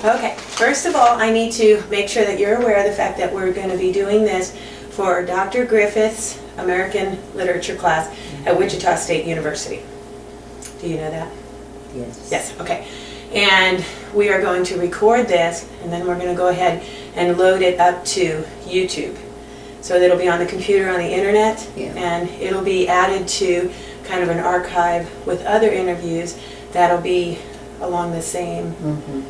Okay, first of all, I need to make sure that you're aware of the fact that we're going to be doing this for Dr. Griffith's American Literature class at Wichita State University. Do you know that? Yes. Yes, okay. And we are going to record this, and then we're going to go ahead and load it up to YouTube. So it'll be on the computer, on the internet, and it'll be added to kind of an archive with other interviews that'll be along the same,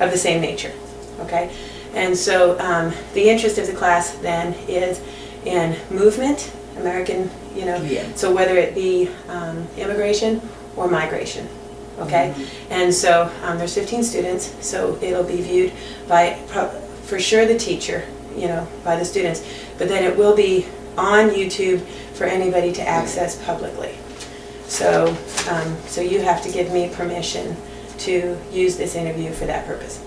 of the same nature, okay? And so the interest of the class then is in movement, American, so whether it be immigration or migration, okay? And so there's 15 students, so it'll be viewed by, for sure, the teacher, by the students, but then it will be on YouTube for anybody to access publicly. So, so you have to give me permission to use this interview for that purpose.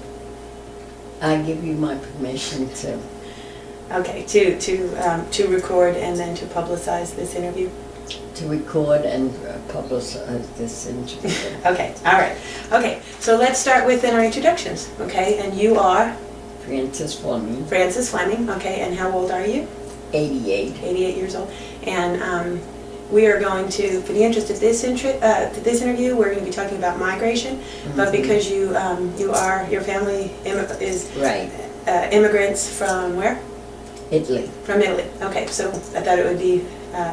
I give you my permission to. Okay, to record and then to publicize this interview? To record and publicize this interview. Okay, all right. Okay, so let's start with our introductions, okay? And you are? Frances Fleming. Frances Fleming, okay. And how old are you? 88. 88 years old. And we are going to, for the interest of this interview, we're going to be talking about migration. But because your family is right. Immigrants from where? Italy. From Italy. Okay, so I thought it would be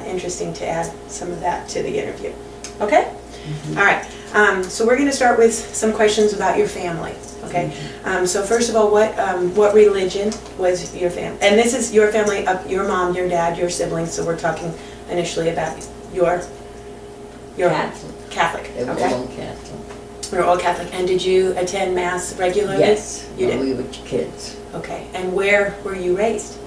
interesting to add some of that to the interview. Okay? All right. So we're going to start with some questions about your family. Okay. So first of all, what religion was your family? And this is your family, your mom, your dad, your siblings. So we're talking initially about your Catholic. Catholic. They were Okay. all Catholic. We were all Catholic. And did you attend Mass regularly? Yes. You did? When we were kids. Okay. And where were you raised?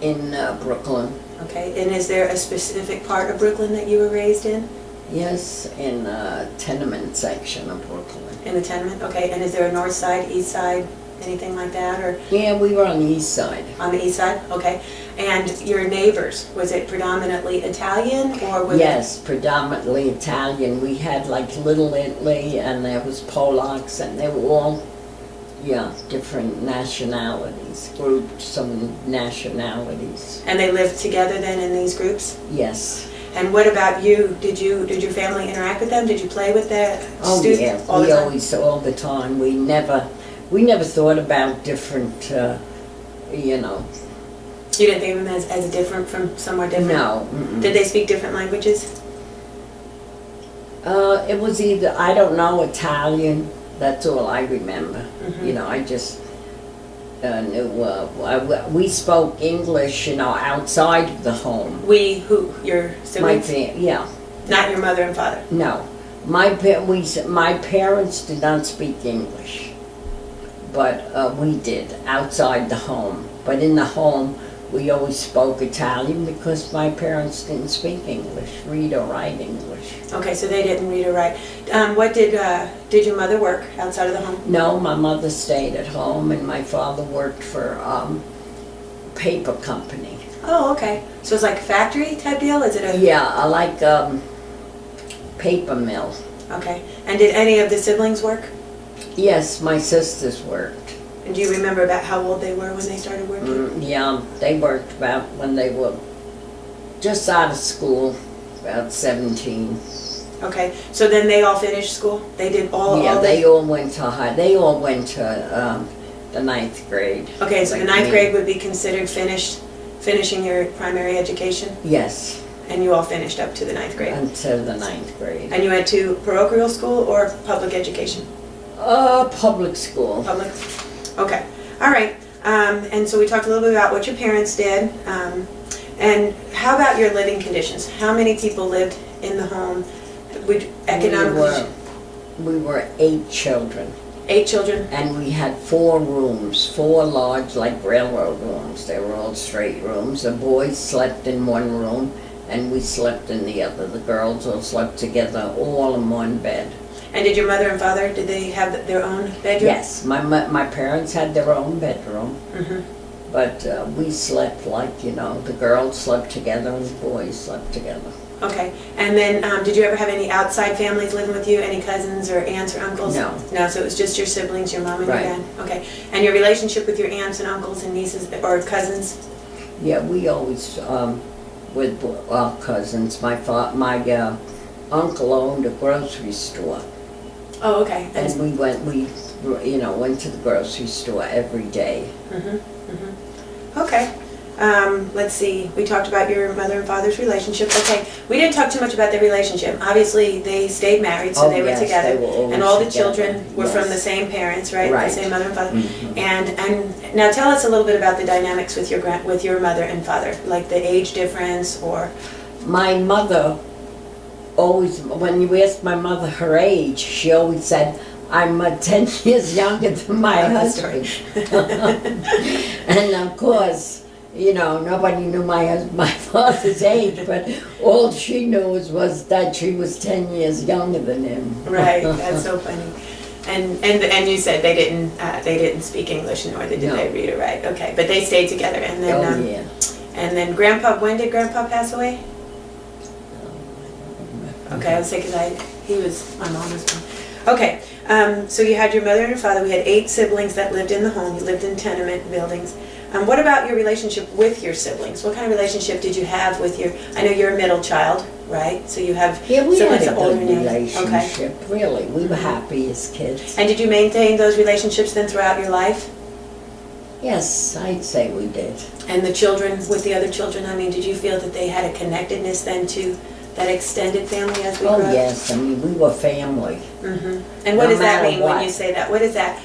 In Brooklyn. Okay. And is there a specific part of Brooklyn that you were raised in? Yes, in the tenement section of Brooklyn. In the tenement? Okay. And is there a north side, east side, anything like that? Or Yeah, we were on the east side. on the east side? Okay. And your neighbors, was it predominantly Italian or was Yes, predominantly Italian. We had like Little Italy and there was Polacks and they were all, different nationalities, groups of nationalities. And they lived together then in these groups? Yes. And what about you? Did your family interact with them? Did you play with the students Yeah, all the we time? always, all the time. We never thought about different, You didn't think of them as different from somewhere different? No. Did they speak different languages? It was either, I don't know, Italian. That's all I remember. I just knew, we spoke English, outside of the home. We, who? Your siblings? Yeah. Not your mother and father? No. My parents did not speak English, but we did outside the home. But in the home, we always spoke Italian because my parents didn't speak English, read or write English. Okay, so they didn't read or write. What did your mother work outside of the home? No, my mother stayed at home and my father worked for a paper company. Oh, okay. So it's like a factory type deal? Is it a... Yeah, like paper mill. Okay. And did any of the siblings work? Yes, my sisters worked. And do you remember about how old they were when they started working? Yeah, they worked about when they were just out of school, about 17. Okay, so then they all finished school? They did all? Yeah, all they all went to They all went to the 9th grade. Okay, so like the ninth me. grade would be considered finishing your primary education? Yes. And you all finished up to the 9th grade? Until the 9th grade. And you went to parochial school or public education? Public school. Public? Okay, all right. And so we talked a little bit about what your parents did. And how about your living conditions? How many people lived in the home? We were 8 children. 8 children? And we had 4 rooms, 4 large, like railroad rooms. They were all straight rooms. The boys slept in one room, and we slept in the other. The girls all slept together, all in one bed. And did your mother and father, did they have their own bedroom? Yes, my parents had their own bedroom. But we slept like, the girls slept together and the boys slept together. Okay. And then, did you ever have any outside families living with you? Any cousins or aunts or uncles? No. No, so it was just your siblings, your mom and Right. your dad? Okay. And your relationship with your aunts and uncles and nieces or cousins? Yeah, we always, with our cousins, my uncle owned a grocery store. Oh, okay. And we went to the grocery store every day. Okay. Let's see. We talked about your mother and father's relationship. Okay. We didn't talk too much about their relationship. Obviously, they stayed married, so they were yes, together. they were always And all the together. children were from the Yes. same parents, right? Right. The same mother and father. Mhm. And now tell us a little bit about the dynamics with your mother and father, like the age difference or. My mother always, when you asked my mother her age, she always said, I'm 10 years younger than my husband. And of course, nobody knew my father's age, but all she knew was that she was 10 years younger than him. Right, that's so funny. And you said they didn't speak English, nor did No. they read or write. Okay, but they stayed together. And then Oh, yeah. and then Grandpa, when did Grandpa pass away? Okay, I would say because he was my mom was one. Okay, so you had your mother and your father. We had 8 siblings that lived in the home. You lived in tenement buildings. What about your relationship with your siblings? What kind of relationship did you have with I know you're a middle child, right? So you have Yeah, we had siblings a older good than you. relationship, really. We were happy as kids. And did you maintain those relationships then throughout your life? Yes, I'd say we did. And the children, with the other children, I mean, did you feel that they had a connectedness then to that extended family as we grew Oh, up? yes, I mean, we were family. And what No does that matter mean when what. you say that? What is that,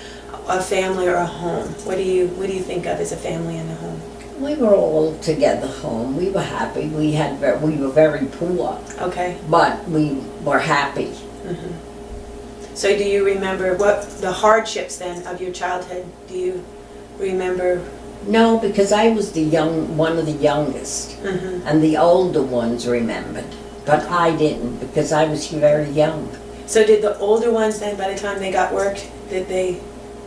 a family or a home? What do you think of as a family and a home? We were all together home. We were happy. We were very poor, Okay. but we were happy. So do you remember the hardships then of your childhood? Do you remember? No, because I was one of the youngest, and the older ones remembered, but I didn't because I was very young. So did the older ones then, by the time they got work, did they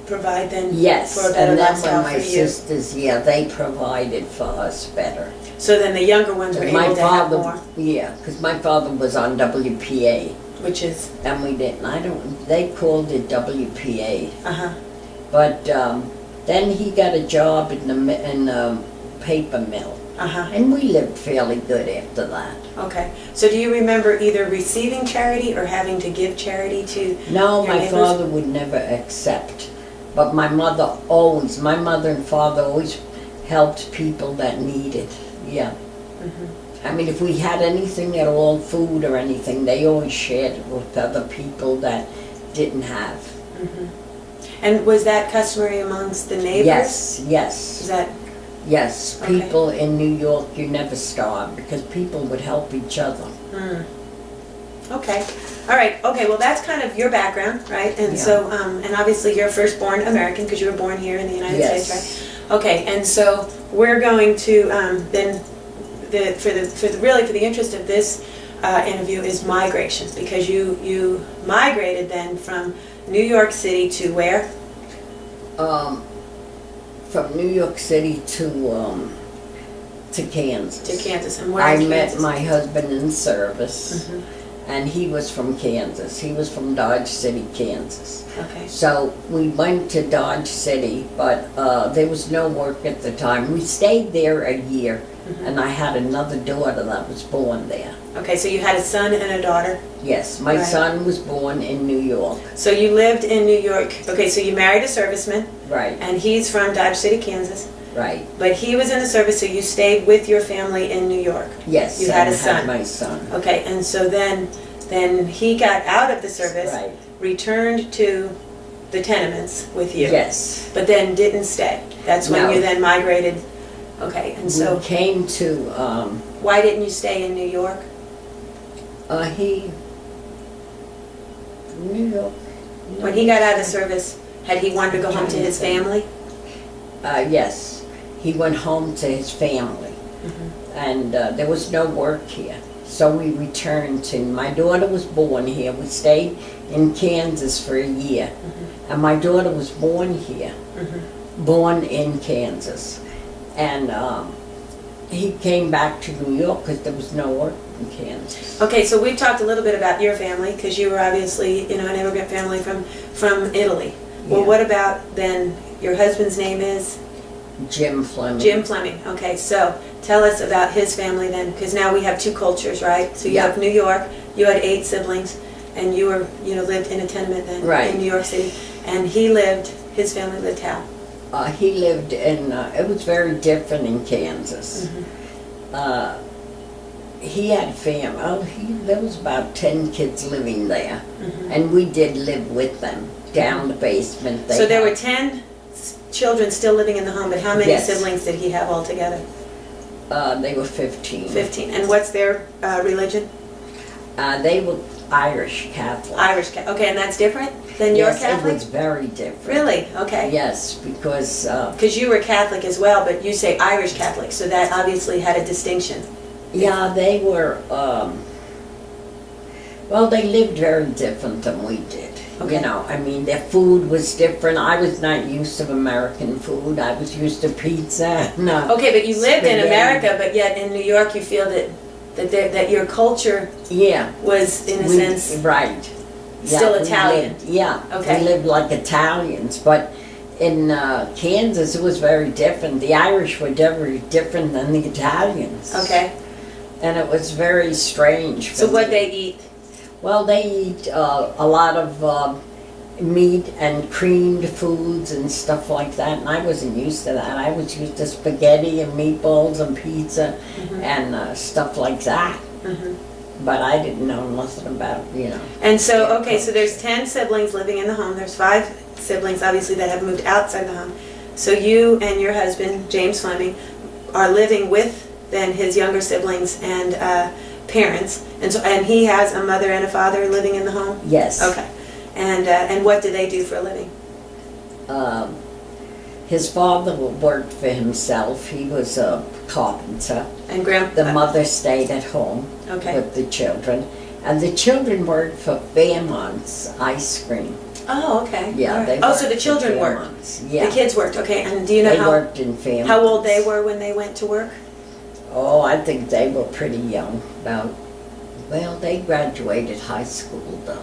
provide then Yes, for a better and then lifestyle when for my you? sisters, they provided for us better. So then the younger ones were able to have more, Yeah, because my father was on WPA, which is, and we didn't. They called it WPA, but then he got a job in the paper mill, and we lived fairly good after that. okay. So do you remember either receiving charity or having to give charity to No, your my neighbors? father would never accept, but my mother and father always helped people that needed. Yeah. I mean, if we had anything at all, food or anything, they always shared it with other people that didn't have. And was that customary amongst the neighbors? Yes, yes. Is that, Yes, Okay. people in New York, you never starved because people would help each other. okay. All right, okay, well, that's kind of your background, right? And Yeah. so, and obviously you're first-born American because you were born here in the United Yes. States, right? Okay, and so we're going to then, for the interest of this interview is migrations, because you migrated then from New York City to where? From New York City to Kansas. To Kansas, and where I in met Kansas? my husband in service, and he was from Kansas. He was from Dodge City, Kansas. Okay. So we went to Dodge City, but there was no work at the time. We stayed there a year, and I had another daughter that was born there. Okay, so you had a son and a daughter. Yes, my Right. son was born in New York. So you lived in New York. Okay, so you married a serviceman, Right, and he's from Dodge City, Kansas. right. But he was in the service, so you stayed with your family in New York. Yes, You had a and son. my son. Okay, and so then he got out of the service, Right. returned to the tenements with you. Yes. But then didn't stay. That's when No. you then migrated. Okay, and We so came to, why didn't you stay in New York? New York. When he got out of the service, had he wanted to go home to his family? Yes, he went home to his family, and there was no work here. So we returned to, my daughter was born here. We stayed in Kansas for a year, and my daughter was born here, born in Kansas. And he came back to New York because there was no work in Kansas. Okay, so we've talked a little bit about your family, because you were obviously, an immigrant family from Italy. Well, Yeah. what about then, your husband's name is? Jim Fleming. Jim Fleming. Okay, so tell us about his family then, because now we have two cultures, right? So you Yeah. have New York, you had 8 siblings, and you were, lived in a tenement then Right. in New York City. And his family lived how? He lived in, it was very different in Kansas. He had there was about 10 kids living there. And we did live with them down the basement. So there were 10 children still living in the home, but how many Yes. siblings did he have altogether? They were 15. 15. And what's their religion? They were Irish Catholic. Irish Catholic. Okay, and that's different than your Yes, Catholic? it was very different. Really? Okay. Yes, because Because you were Catholic as well, but you say Irish Catholic, so that obviously had a distinction. yeah, they were. Well, they lived very different than we did. Okay. I mean, their food was different. I was not used to American food. I was used to pizza. No. Okay, but you lived in Spaghetti. America, but yet in New York you feel that your culture Yeah. was, in a sense, right. still we Italian. lived- yeah. Okay. We lived like Italians, but in Kansas it was very different. The Irish were very different than the Italians. Okay. And it was very strange. So for what me. they eat? Well, they eat a lot of meat and creamed foods and stuff like that, and I wasn't used to that. I was used to spaghetti and meatballs and pizza and stuff like that. But I didn't know nothing about, And so, Yeah, okay, so there's 10 siblings living in the home. There's 5 siblings, obviously, that have moved outside the home. So you and your husband, James Fleming, are living with then his younger siblings and parents. And he has a mother and a father living in the home? Yes. Okay. And what do they do for a living? His father worked for himself. He was a carpenter. And The mother stayed at home Okay. with the children. And the children worked for Fairmont's Ice Cream. Oh, okay. Yeah, All right. they Oh, worked so the for children worked. Fairmont's. Yeah. The kids worked. Okay. And do you know They worked in Fairmont's. how old they were when they went to work? Oh, I think they were pretty young. They graduated high school though.